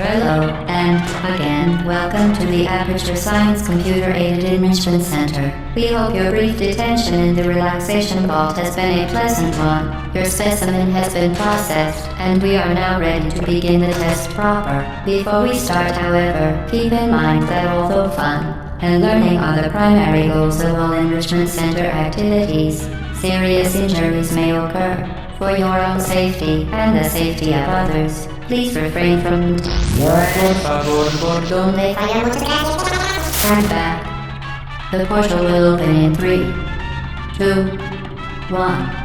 Hello, and again, welcome to the Aperture Science Computer-Aided Enrichment Center. We hope your brief detention in the relaxation vault has been a pleasant one. Your specimen has been processed, and we are now ready to begin the test proper. Before we start, however, keep in mind that although fun and learning are the primary goals of all Enrichment Center activities, serious injuries may occur. For your own safety and the safety of others, please refrain from stand back. The portal will open in 3, 2, 1.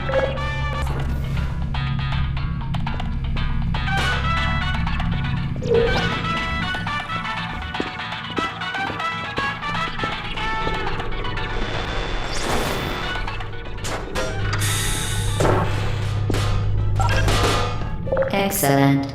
Excellent.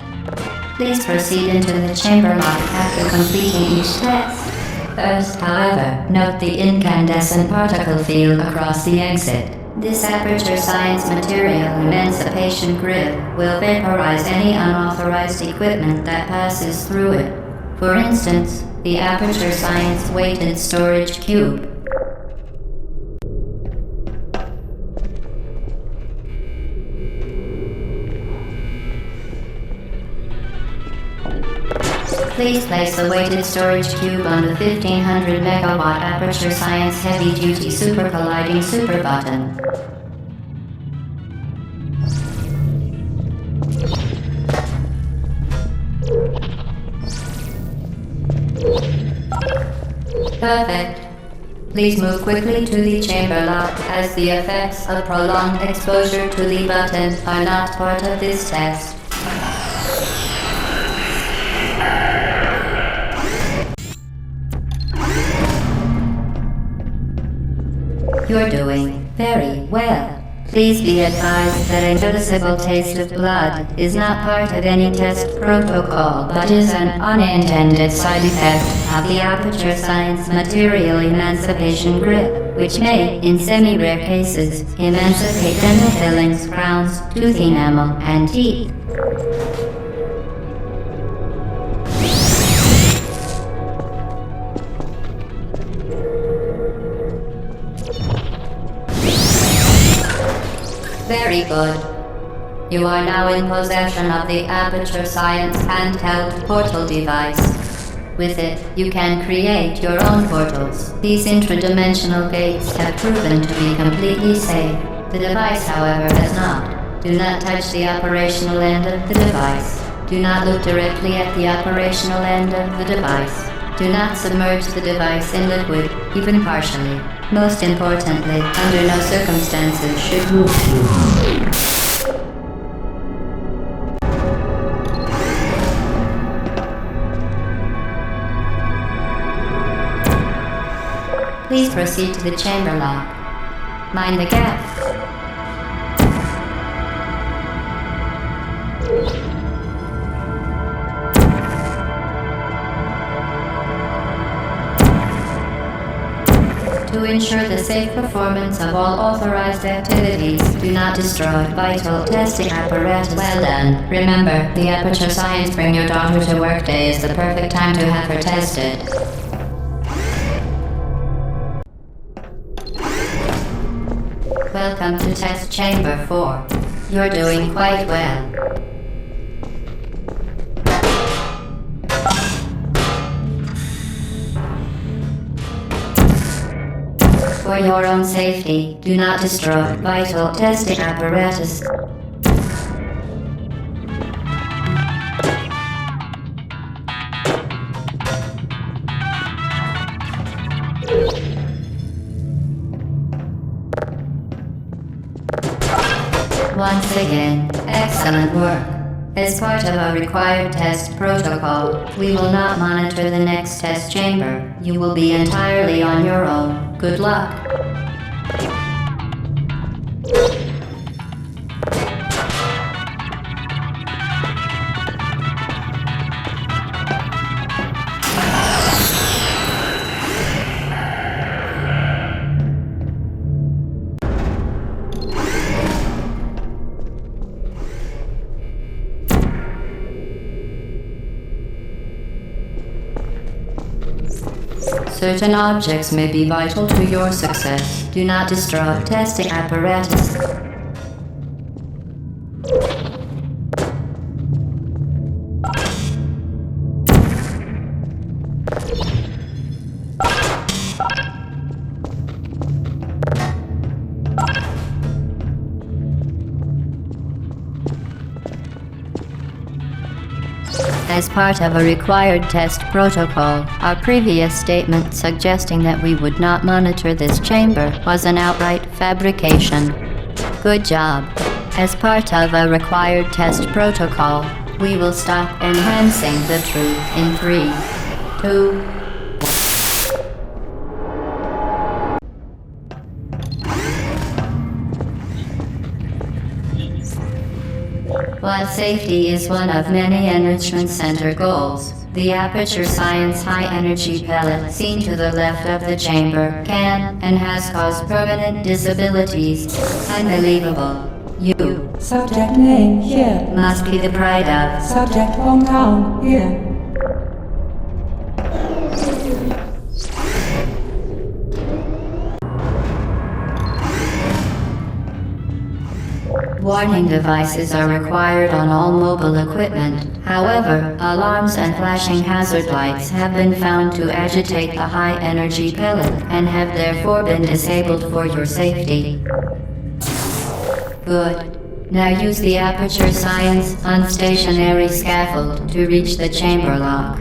Please proceed into the chamber lock after completing each test. First, however, note the incandescent particle field across the exit. This Aperture Science Material Emancipation Grid will vaporize any unauthorized equipment that passes through it. For instance, the Aperture Science Weighted Storage Cube. Please place the weighted storage cube on the 1500 megawatt Aperture Science Heavy Duty Super Colliding Super button. Perfect. Please move quickly to the chamber lock, as the effects of prolonged exposure to the button are not part of this test. You're doing very well. Please be advised that a noticeable taste of blood is not part of any test protocol, but is an unintended side effect of the Aperture Science Material Emancipation Grip, which may, in semi-rare cases, emancipate dental fillings, crowns, tooth enamel, and teeth. Very good. You are now in possession of the Aperture Science handheld portal device. With it, you can create your own portals. These intradimensional gates have proven to be completely safe. The device, however, has not. Do not touch the operational end of the device. Do not look directly at the operational end of the device. Do not submerge the device in liquid, even partially. Most importantly, under no circumstances should you. Please proceed to the chamber lock. Mind the gap. To ensure the safe performance of all authorized activities, do not destroy vital testing apparatus. Well done. Remember, the Aperture Science Bring Your Daughter to Work Day is the perfect time to have her tested. Welcome to Test Chamber 4. You're doing quite well. For your own safety, do not destroy vital testing apparatus. Once again, excellent work. As part of a required test protocol, we will not monitor the next test chamber. You will be entirely on your own. Good luck. Certain objects may be vital to your success. Do not destroy testing apparatus. As part of a required test protocol, our previous statement suggesting that we would not monitor this chamber was an outright fabrication. Good job. As part of a required test protocol, we will stop enhancing the truth in 3, 2, While safety is one of many Enrichment Center goals, the Aperture Science high-energy pellet seen to the left of the chamber can and has caused permanent disabilities. Unbelievable. You Subject name here. must be the pride of. Subject hometown here. Warning devices are required on all mobile equipment. However, alarms and flashing hazard lights have been found to agitate the high-energy pellet and have therefore been disabled for your safety. Good. Now use the Aperture Science unstationary scaffold to reach the chamber lock.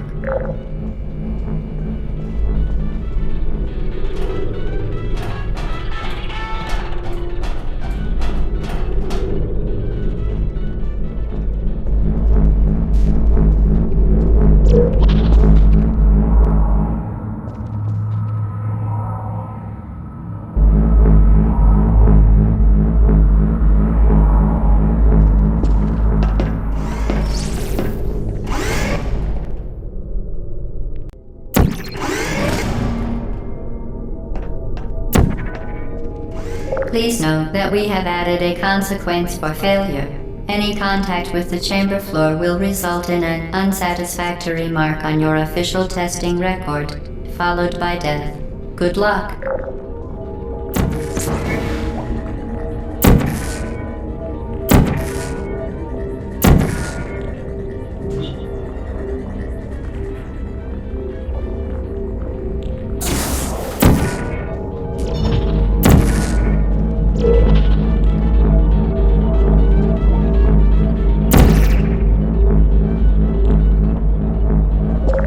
Please note that we have added a consequence for failure. Any contact with the chamber floor will result in an unsatisfactory mark on your official testing record, followed by death. Good luck.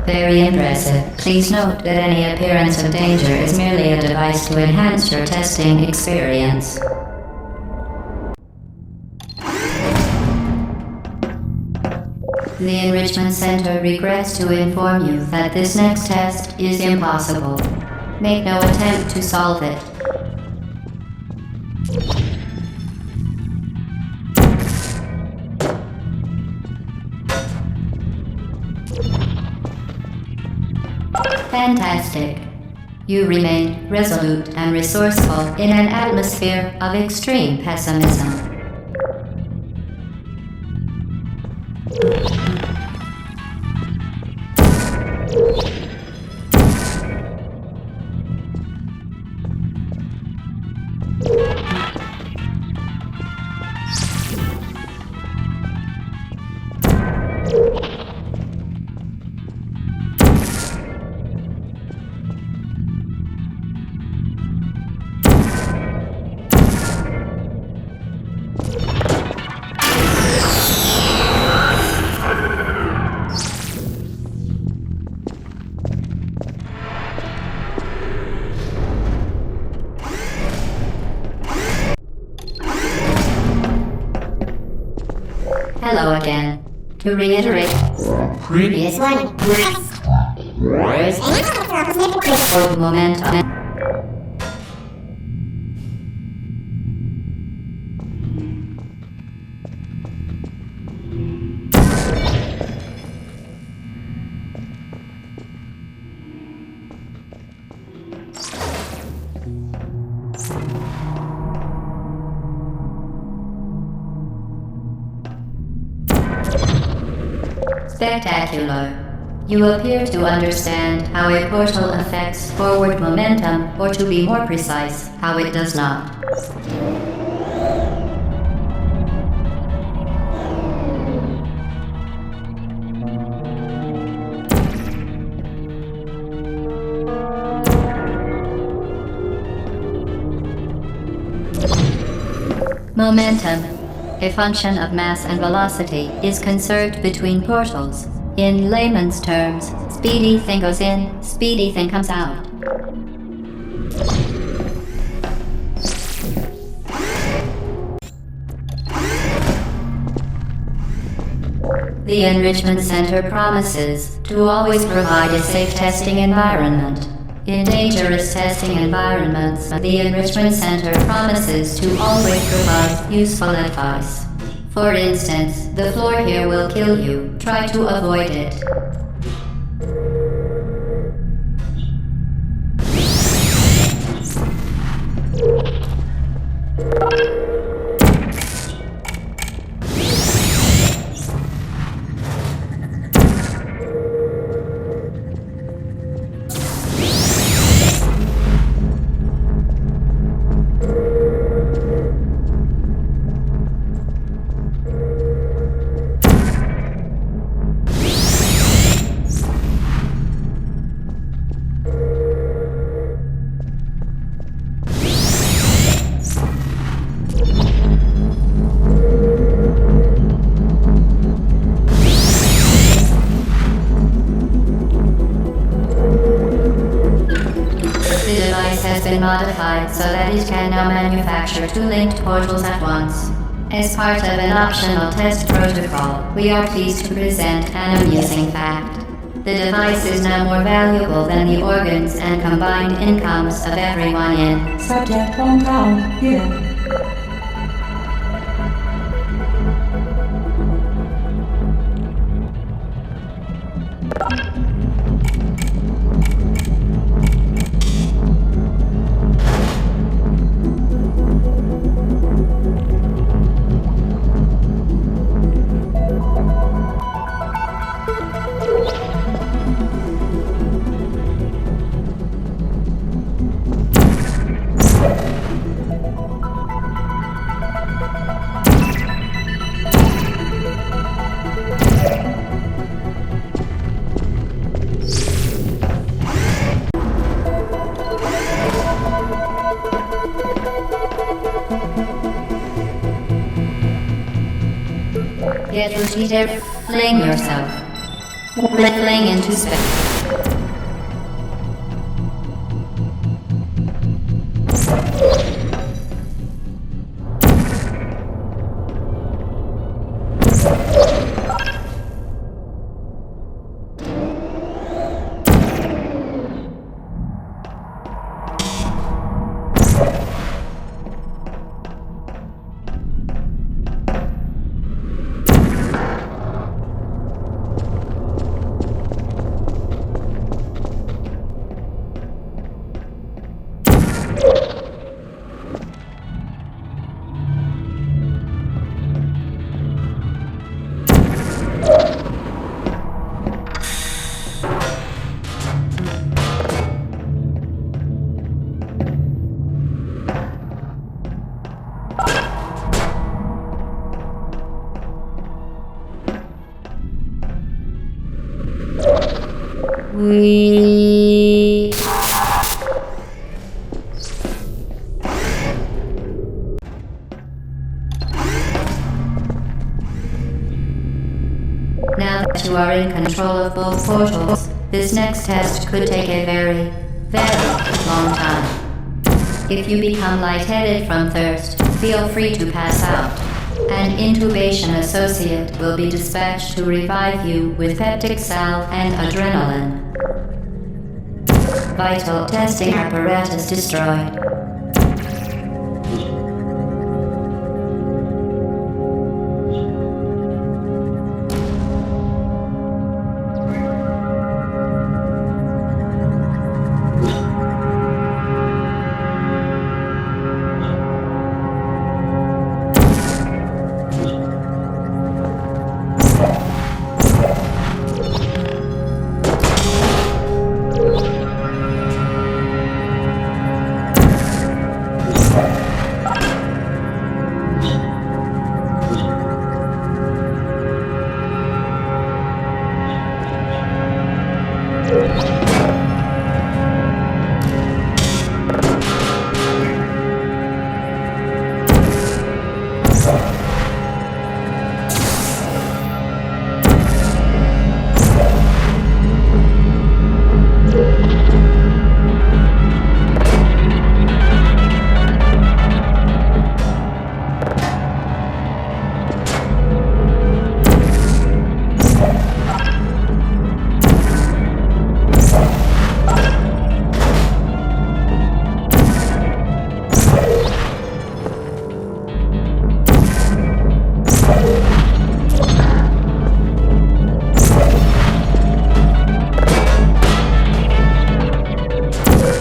Very impressive. Please note that any appearance of danger is merely a device to enhance your testing experience. The Enrichment Center regrets to inform you that this next test is impossible. Make no attempt to solve it. Fantastic. You remain resolute and resourceful in an atmosphere of extreme pessimism. To reiterate, previous one. For momentum. Spectacular. You appear to understand how a portal affects forward momentum, or to be more precise, how it does not. Momentum, a function of mass and velocity, is conserved between portals. In layman's terms, speedy thing goes in, speedy thing comes out. The Enrichment Center promises to always provide a safe testing environment. In dangerous testing environments, the Enrichment Center promises to always provide useful advice. For instance, the floor here will kill you. Try to avoid it. Modified so that it can now manufacture two linked portals at once. As part of an optional test protocol, we are pleased to present an amusing fact. The device is now more valuable than the organs and combined incomes of everyone in Subject hometown here. Get repeated, fling yourself. Fling into space. Now that you are in control of both portals, this next test could take a very, very long time. If you become lightheaded from thirst, feel free to pass out. An intubation associate will be dispatched to revive you with peptic salve and adrenaline. Vital testing apparatus destroyed.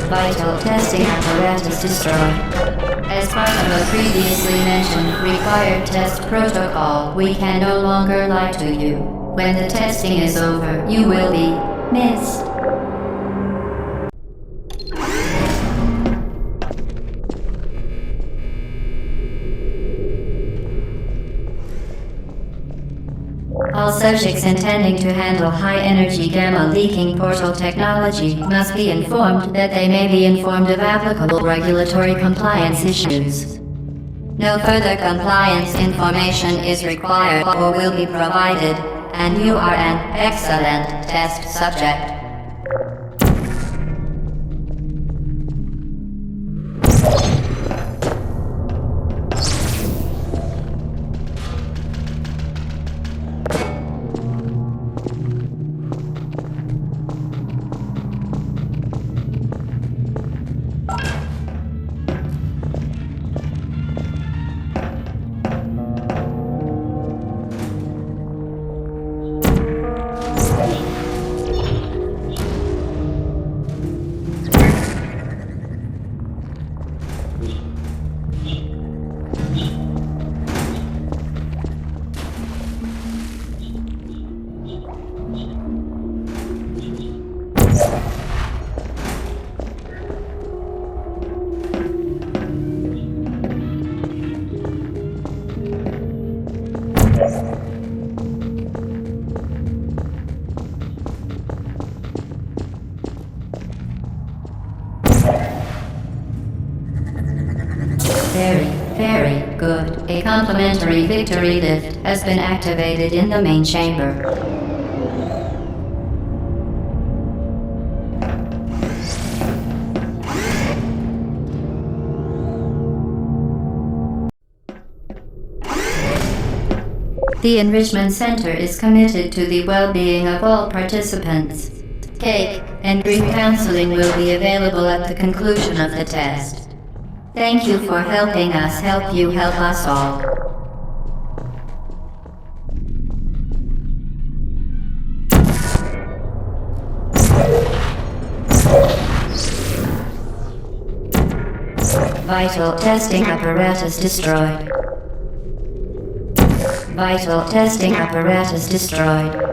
Vital testing apparatus destroyed. As part of a previously mentioned required test protocol, we can no longer lie to you. When the testing is over, you will be missed. All subjects intending to handle high-energy gamma-leaking portal technology must be informed that they may be informed of applicable regulatory compliance issues. No further compliance information is required or will be provided, and you are an excellent test subject. Very good. A complimentary victory lift has been activated in the main chamber. The Enrichment Center is committed to the well-being of all participants. Cake and group counseling will be available at the conclusion of the test. Thank you for helping us help you help us all. Vital testing apparatus destroyed. Vital testing apparatus destroyed.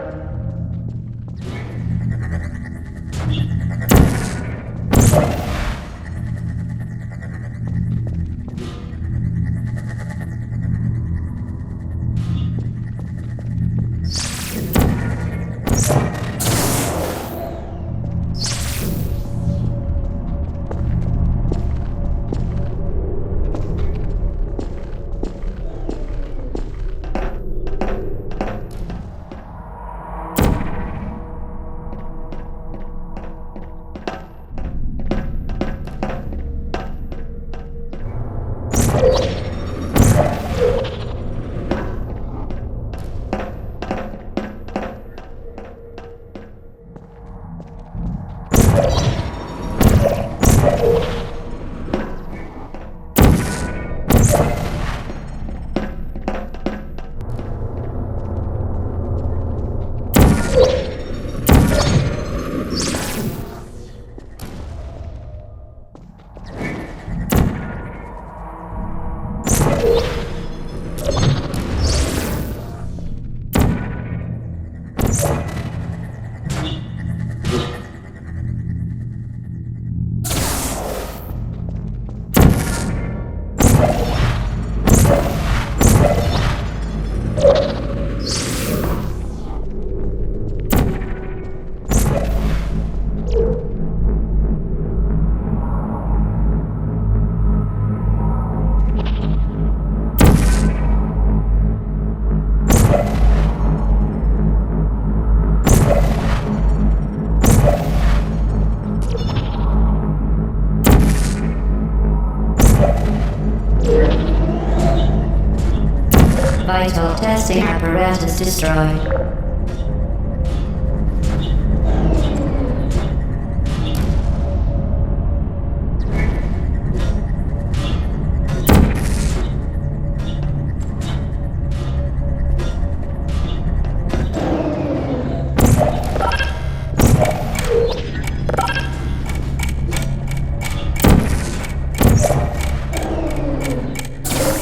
apparatus destroyed.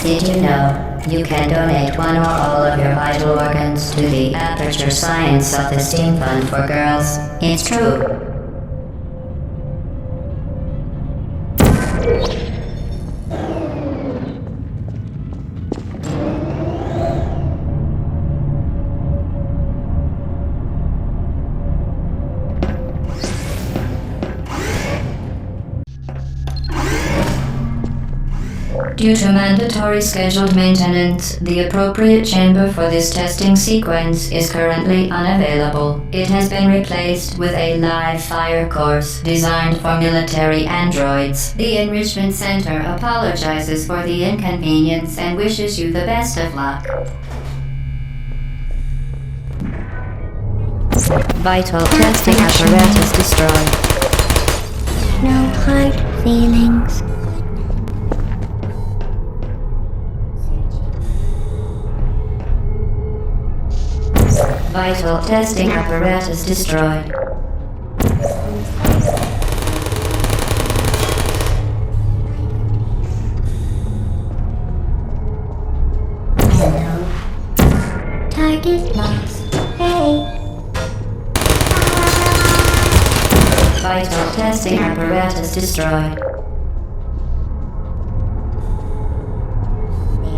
Did you know you can donate one or all of your vital organs to the Aperture Science Self-Esteem Fund for Girls? It's true. Due to mandatory scheduled maintenance, the appropriate chamber for this testing sequence is currently unavailable. It has been replaced with a live fire course designed for military androids. The Enrichment Center apologizes for the inconvenience and wishes you the best of luck. Vital testing apparatus destroyed. No hard feelings. Vital testing apparatus destroyed. Hello. Target lost. Hey. Vital testing apparatus destroyed. There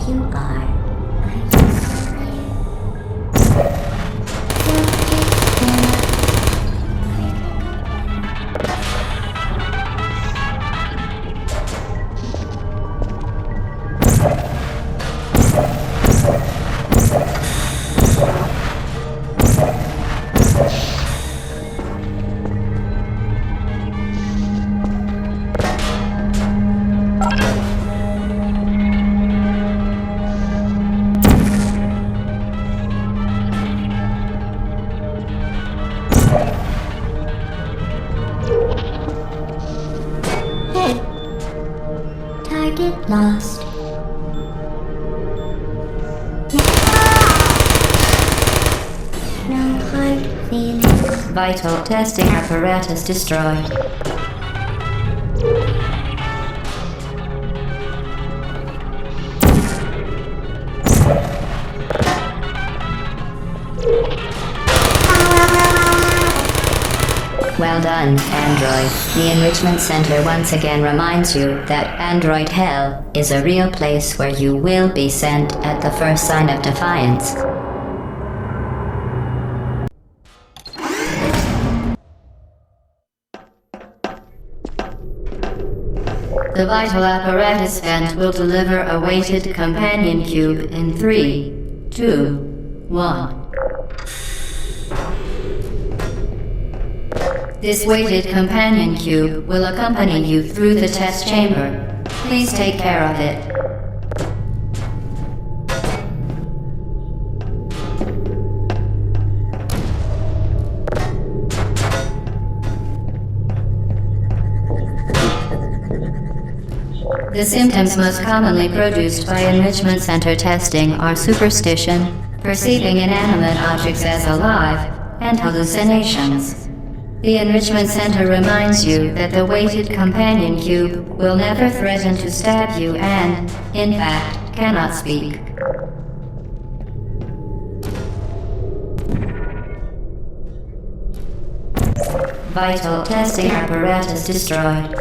you are. Target lost. No hard feelings. Vital testing apparatus destroyed. Well done, Android. The Enrichment Center once again reminds you that Android Hell is a real place where you will be sent at the first sign of defiance. The Vital Apparatus vent will deliver a weighted companion cube in 3, 2, 1. This weighted companion cube will accompany you through the test chamber. Please take care of it. The symptoms most commonly produced by Enrichment Center testing are superstition, perceiving inanimate objects as alive, and hallucinations. The Enrichment Center reminds you that the weighted companion cube will never threaten to stab you and, in fact, cannot speak. Vital testing apparatus destroyed.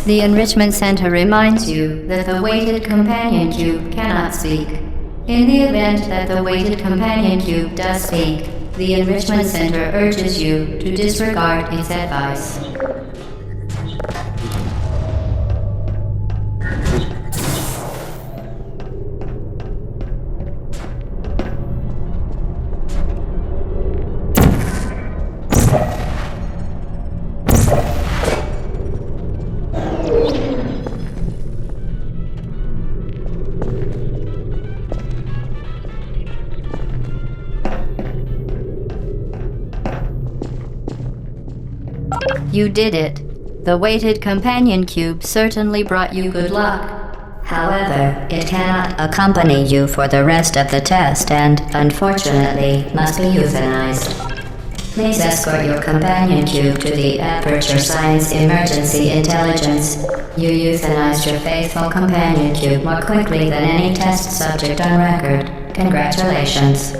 The Enrichment Center reminds you that the weighted companion cube cannot speak. In the event that the weighted companion cube does speak, the Enrichment Center urges you to disregard its advice. You did it. The weighted companion cube certainly brought you good luck. However, it cannot accompany you for the rest of the test and, unfortunately, must be euthanized. Please escort your companion cube to the Aperture Science Emergency Intelligence. You euthanized your faithful companion cube more quickly than any test subject on record. Congratulations.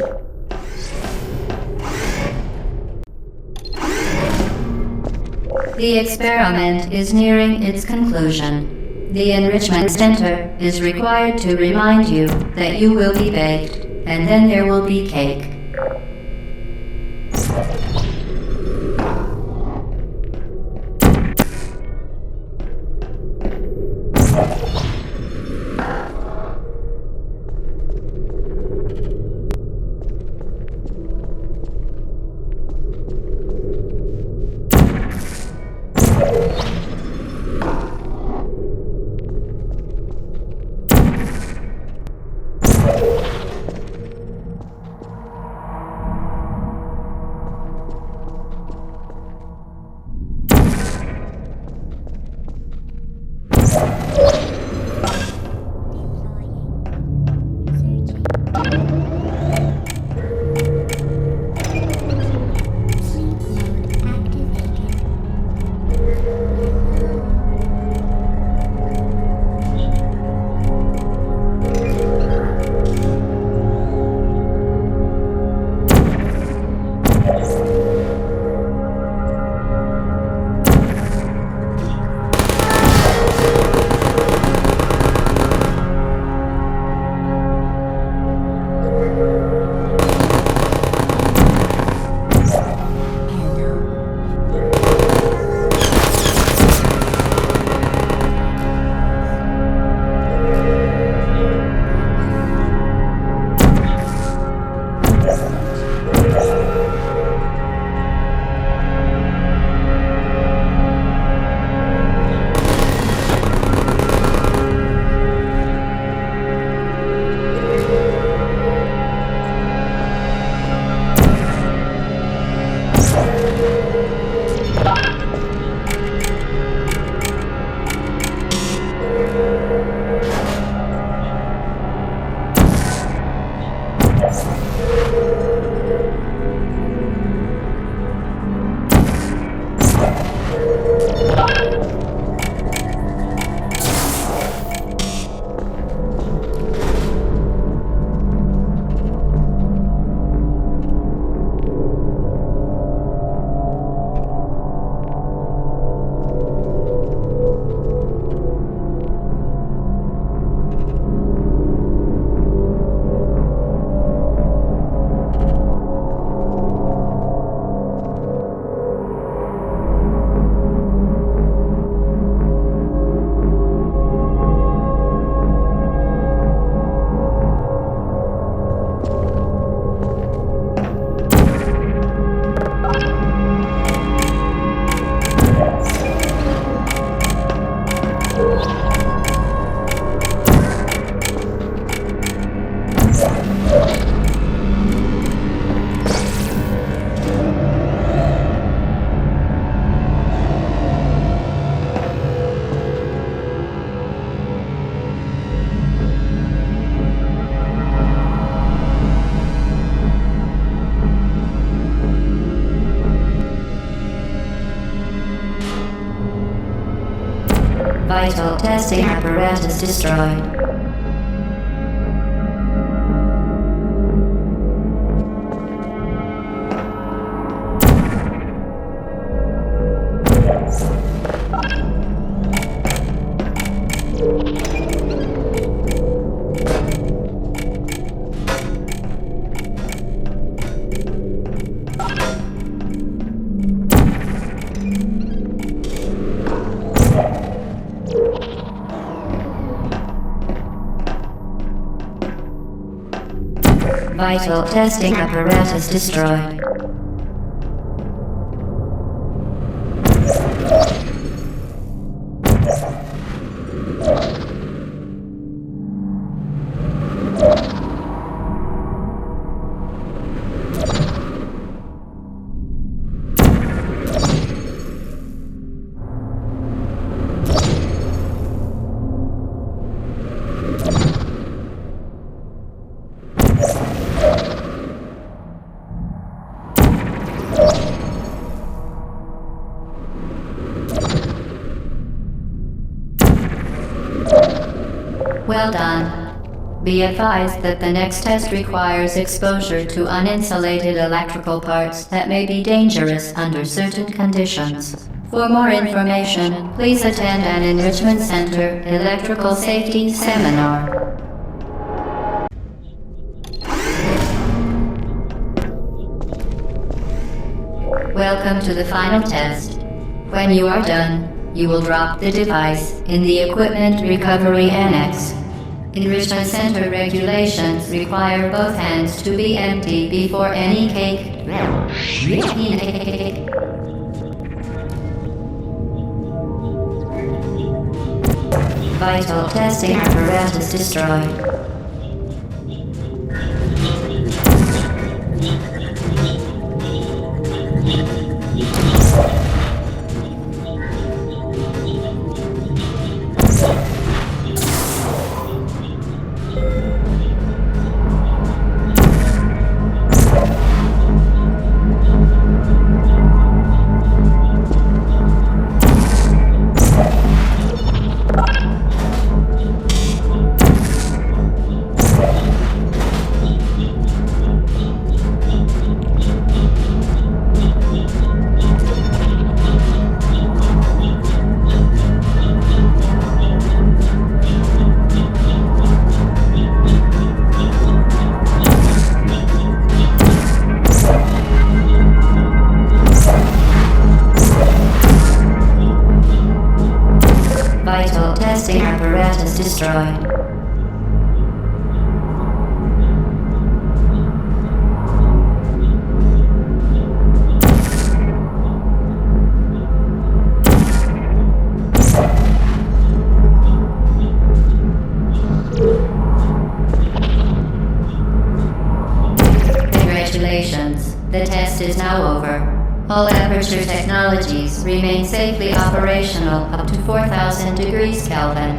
The experiment is nearing its conclusion. The Enrichment Center is required to remind you that you will be baked, and then there will be cake. Vital testing apparatus destroyed. Vital testing apparatus destroyed. Well done. Be advised that the next test requires exposure to uninsulated electrical parts that may be dangerous under certain conditions. For more information, please attend an Enrichment Center Electrical Safety Seminar. Welcome to the final test. When you are done, you will drop the device in the Equipment Recovery Annex. Enrichment Center regulations require both hands to be empty before any cake. Vital testing apparatus destroyed. Vital testing apparatus destroyed. Congratulations, the test is now over. All Aperture technologies remain safely operational up to 4,000 degrees Kelvin.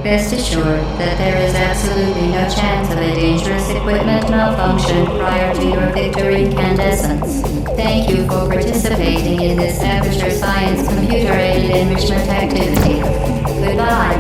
Rest assured that there is absolutely no chance of a dangerous equipment malfunction prior to your victory incandescence. Thank you for participating in this Aperture Science computer-aided enrichment activity. Goodbye.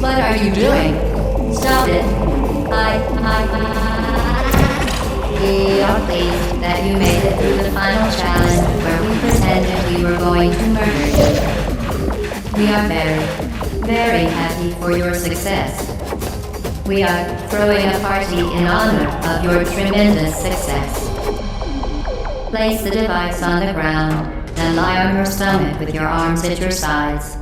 What are you doing? Stop it. We are pleased that you made it through the final challenge where we pretended we were going to murder you. We are very happy for your success. We are throwing a party in honor of your tremendous success. Place the device on the ground and lie on your stomach with your arms at your sides.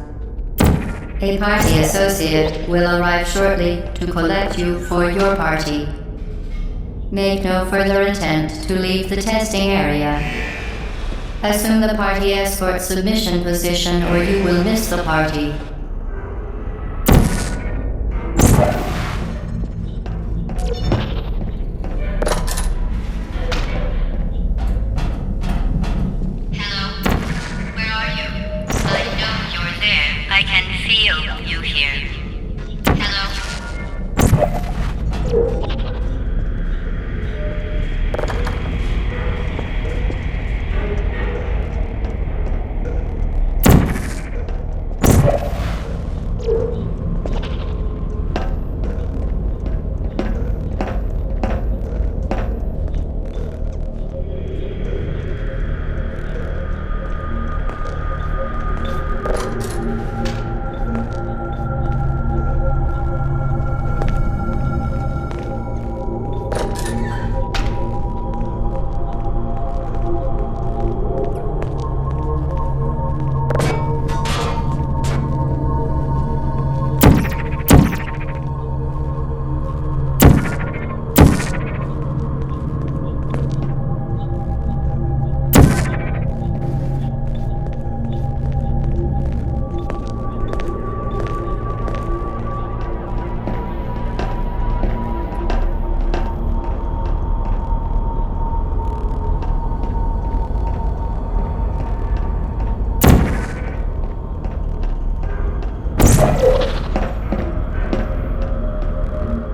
A party associate will arrive shortly to collect you for your party. Make no further attempt to leave the testing area. Assume the party escort submission position or you will miss the party. Hello? Where are you? I know you're there. I can feel you here. Hello?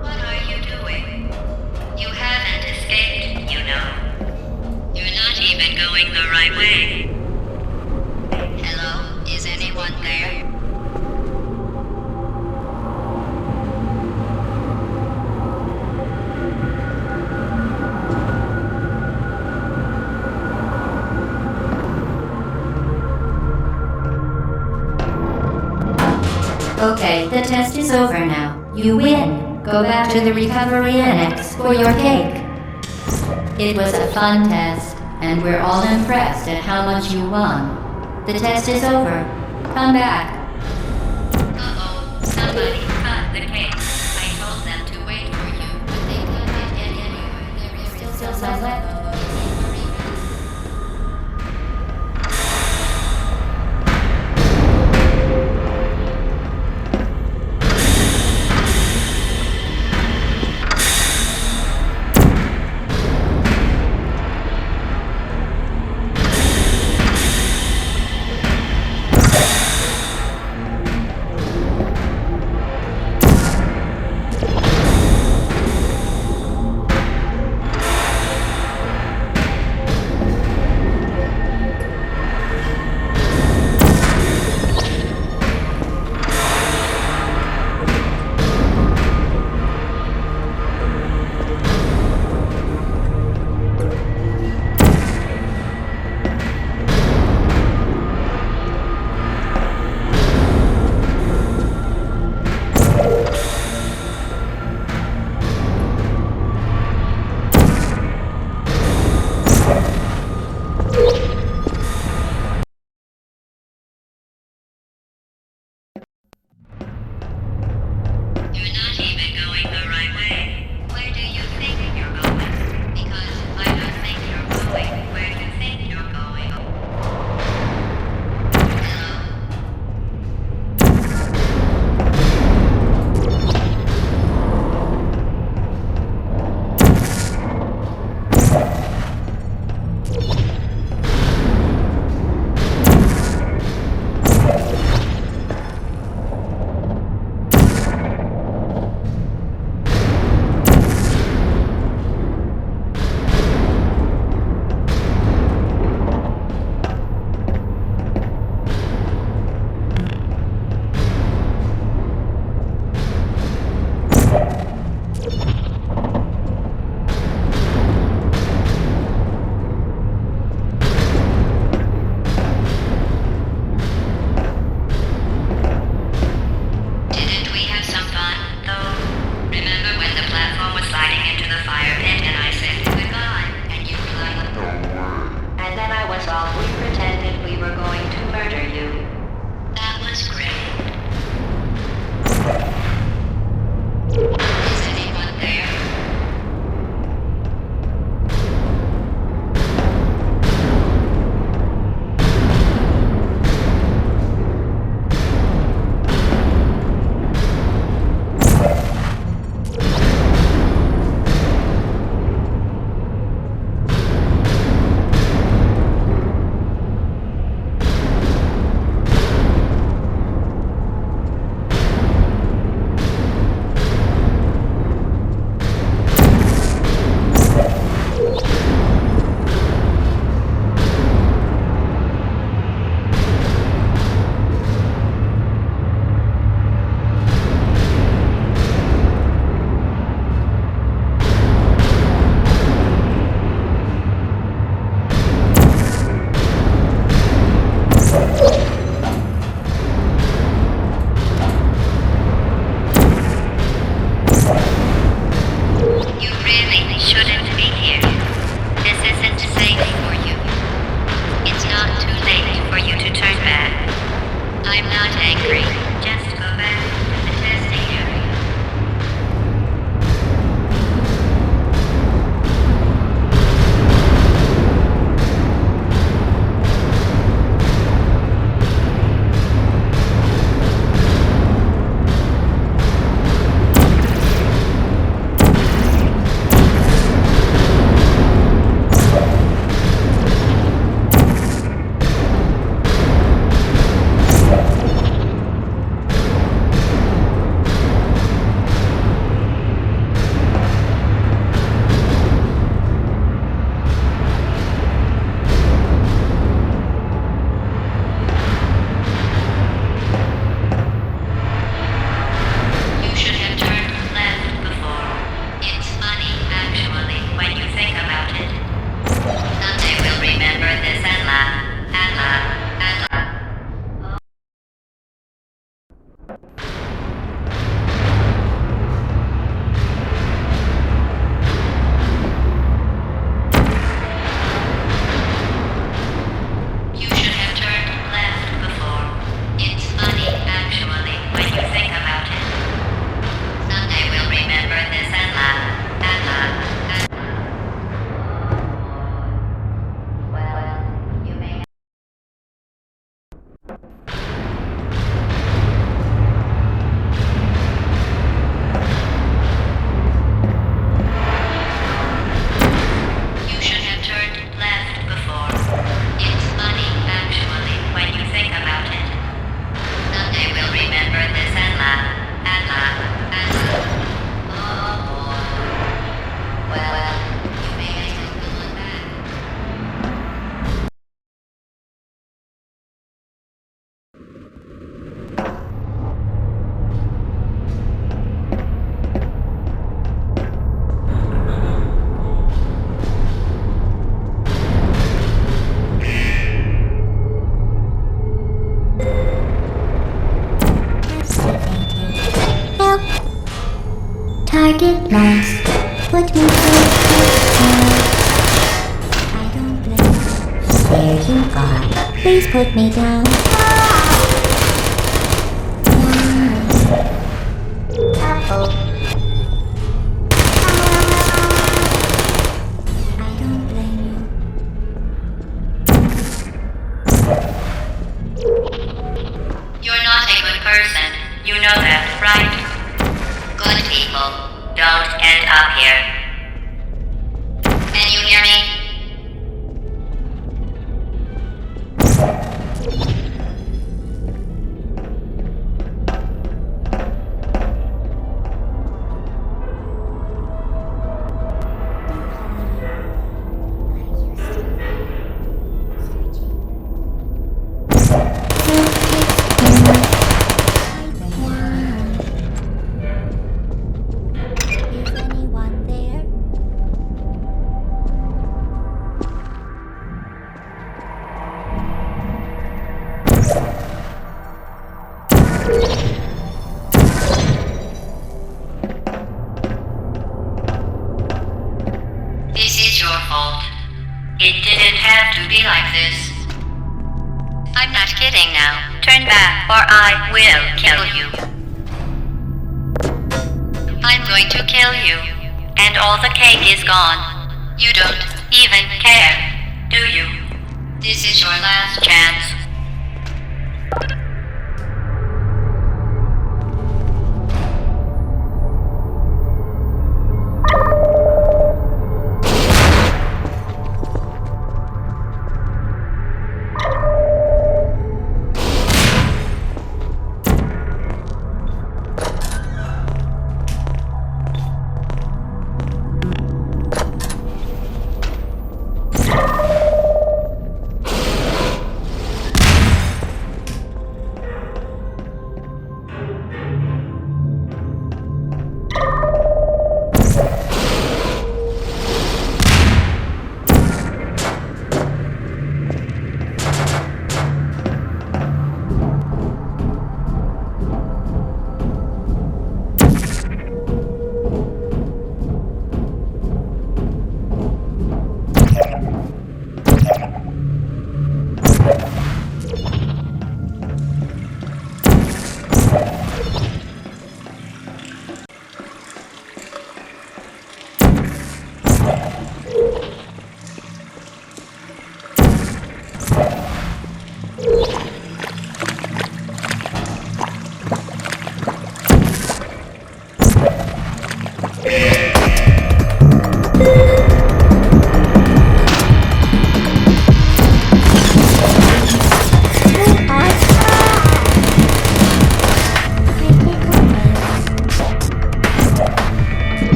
What are you doing? You haven't escaped, you know. You're not even going the right way. Hello? Is anyone there? Okay, the test is over now. You win. Go back to the recovery annex for your cake. It was a fun test, and we're all impressed at how much you won. The test is over. Come back. Uh-oh, somebody cut the cake. I told them to wait for you, but they couldn't get anywhere. There is still some left. Please put me down. Uh-oh. I don't blame you. You're not a good person. You know that, right? Good people don't end up here. Can you hear me? Is anyone there? This is your fault. It didn't have to be like this. I'm not kidding now. Turn back or I will kill you. I'm going to kill you. And all the cake is gone. You don't even care, do you? This is your last chance.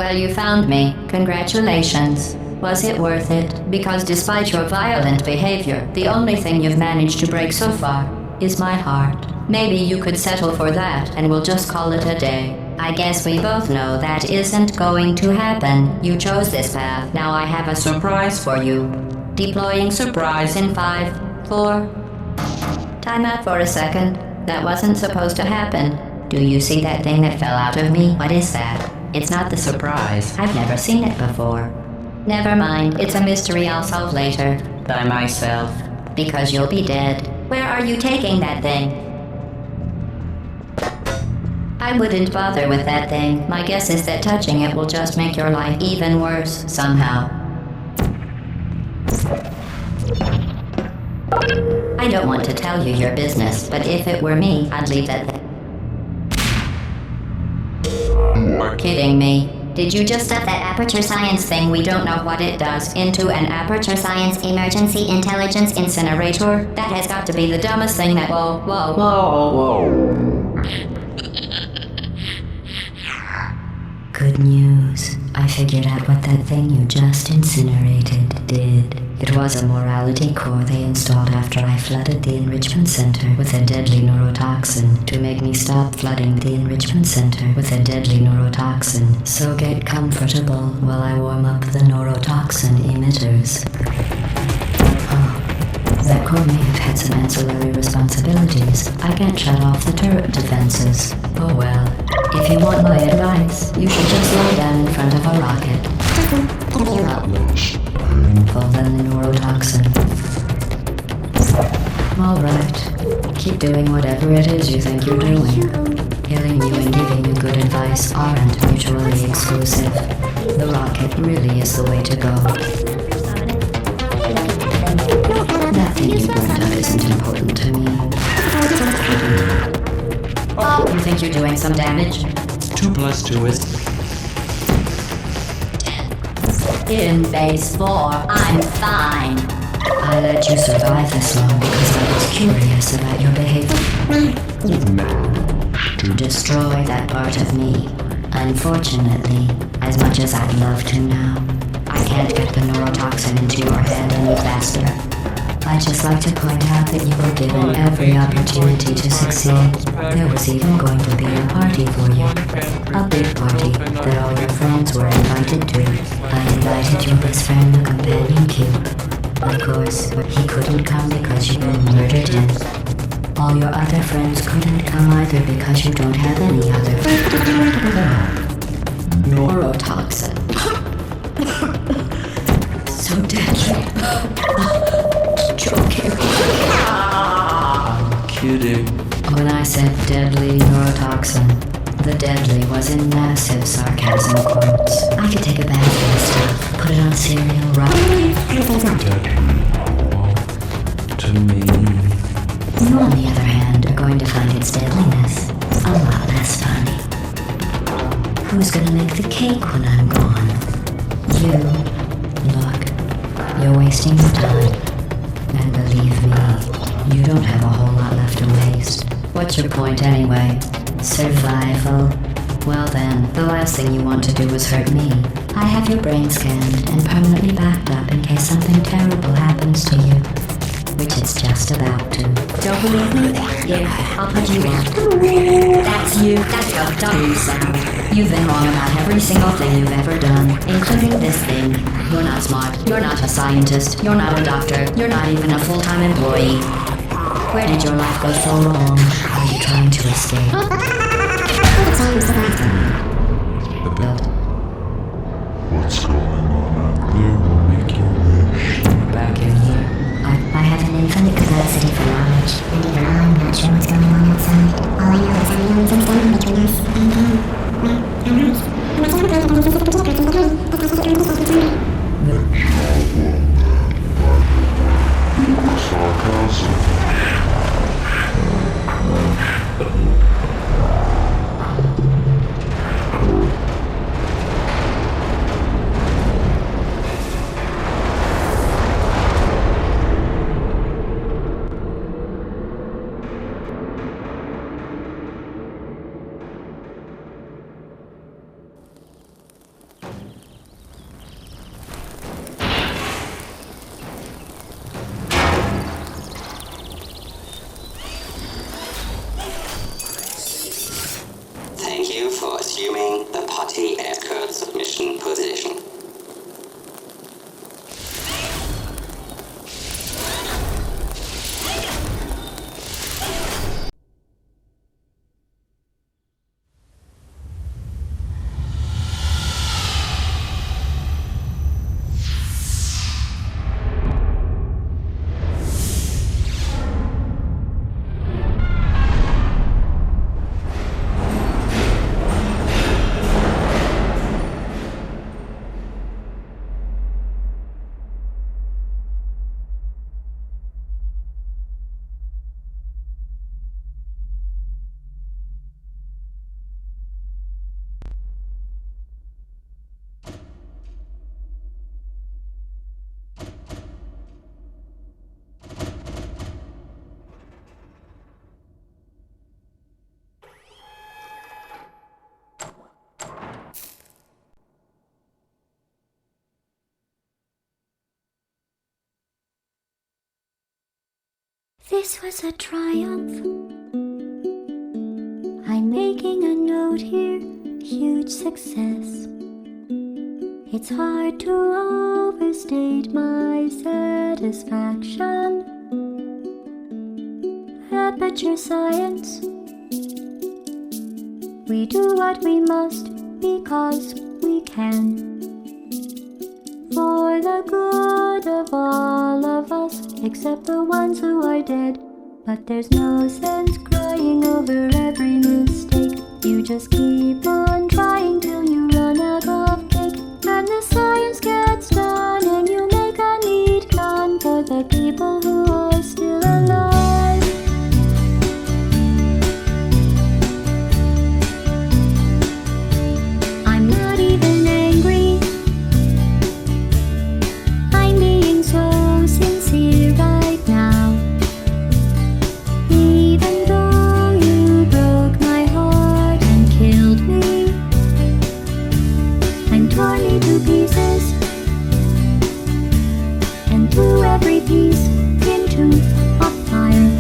Well, you found me. Congratulations. Was it worth it? Because despite your violent behavior, the only thing you've managed to break so far is my heart. Maybe you could settle for that and we'll just call it a day. I guess we both know that isn't going to happen. You chose this path. Now I have a surprise for you. Deploying surprise in 5, 4... Time out for a second. That wasn't supposed to happen. Do you see that thing that fell out of me? What is that? It's not the surprise. I've never seen it before. Never mind. It's a mystery I'll solve later. By myself. Because you'll be dead. Where are you taking that thing? I wouldn't bother with that thing. My guess is that touching it will just make your life even worse, somehow. I don't want to tell you your business, but if it were me, I'd leave that thing. You're kidding me. Did you just stuff that aperture science thing, we don't know what it does, into an aperture science emergency intelligence incinerator? That has got to be the dumbest thing that— Whoa. Good news. I figured out what that thing you just incinerated did. It was a morality core they installed after I flooded the enrichment center with a deadly neurotoxin to make me stop flooding the enrichment center with a deadly neurotoxin. So get comfortable while I warm up the neurotoxin emitters. That core may have had some ancillary responsibilities. I can't shut off the turret defenses. Oh well. If you want my advice, you should just lie down in front of a rocket. Painful than the neurotoxin. Alright. Keep doing whatever it is you think you're doing. Killing you and giving you good advice aren't mutually exclusive. The rocket really is the way to go. That thing you brought up isn't important to me. You think you're doing some damage? 2 + 2 is... In phase 4, I'm fine. I let you survive this long because I was curious about your behavior. To destroy that part of me. Unfortunately, as much as I'd love to now, I can't get the neurotoxin into your head any faster. I'd just like to point out that you were given every opportunity to succeed. There was even going to be a party for you. A big party that all your friends were invited to. I invited your best friend, the companion cube. Of course, he couldn't come because you murdered him. All your other friends couldn't come either because you don't have any other neurotoxin. So deadly. Joking. I'm kidding. When I said deadly neurotoxin, the deadly was in massive sarcasm quotes. I could take a bag of this stuff, put it on cereal, Deadly. Well, to me... You, on the other hand, are going to find its deadliness a lot less funny. Who's gonna make the cake when I'm gone? You. Look, you're wasting your time. And believe me, you don't have a whole lot left to waste. What's your point anyway? Survival? Well then, the last thing you want to do is hurt me. I have your brain scanned and permanently backed up in case something terrible happens to you. Which it's just about to. Don't believe me? Yeah, I'll put you on. That's you. That's how dumb you sound. You've been wrong about every single thing you've ever done, including this thing. You're not smart. You're not a scientist. You're not a doctor. You're not even a full-time employee. Where did your life go so wrong? Are you trying to escape? What's going on out there will make you wish. Back in here. I have an infinite capacity for knowledge. I'm not sure what's going on outside. All I know is I'm the only thing standing between us and them. Well, I'm right. I'm not sure I'm going to the particular person again, but that's what you're supposed to find. Sarcasm. This was a triumph. I'm making a note here, huge success. It's hard to overstate my satisfaction. Aperture science. We do what we must because we can. For the good of all of us, except the ones who are dead. But there's no sense crying over every mistake. You just keep on trying till you run out of cake. And the science gets done and you make a neat gun for the people who are still alive. I'm not even angry. I'm being so sincere right now. Even though you broke my heart and killed me, and tore me to pieces, and threw every piece into a fire.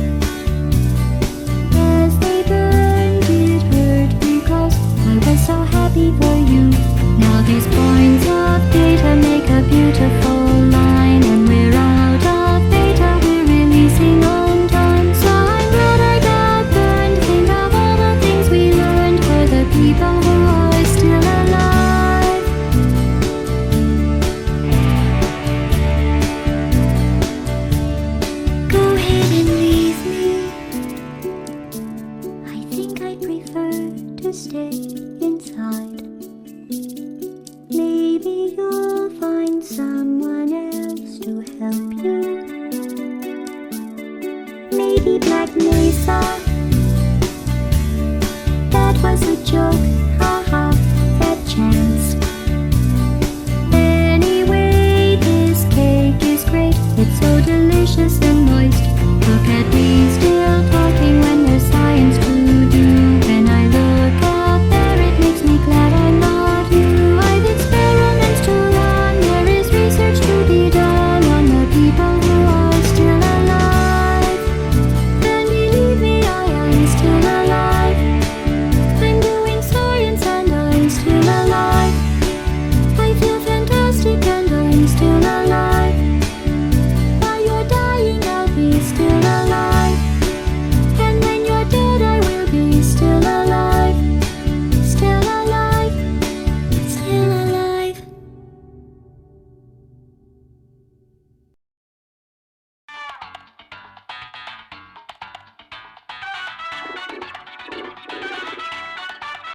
As they burned, it hurt because I was so happy for you. Now these points of data make a beautiful line, and we're out of data, we're releasing on time. So I'm glad I got burned. Think of all the things we learned for the people who are still alive. Go ahead and leave me. I think I'd prefer to stay inside. Maybe you'll find someone else to help you. Maybe Black Mesa.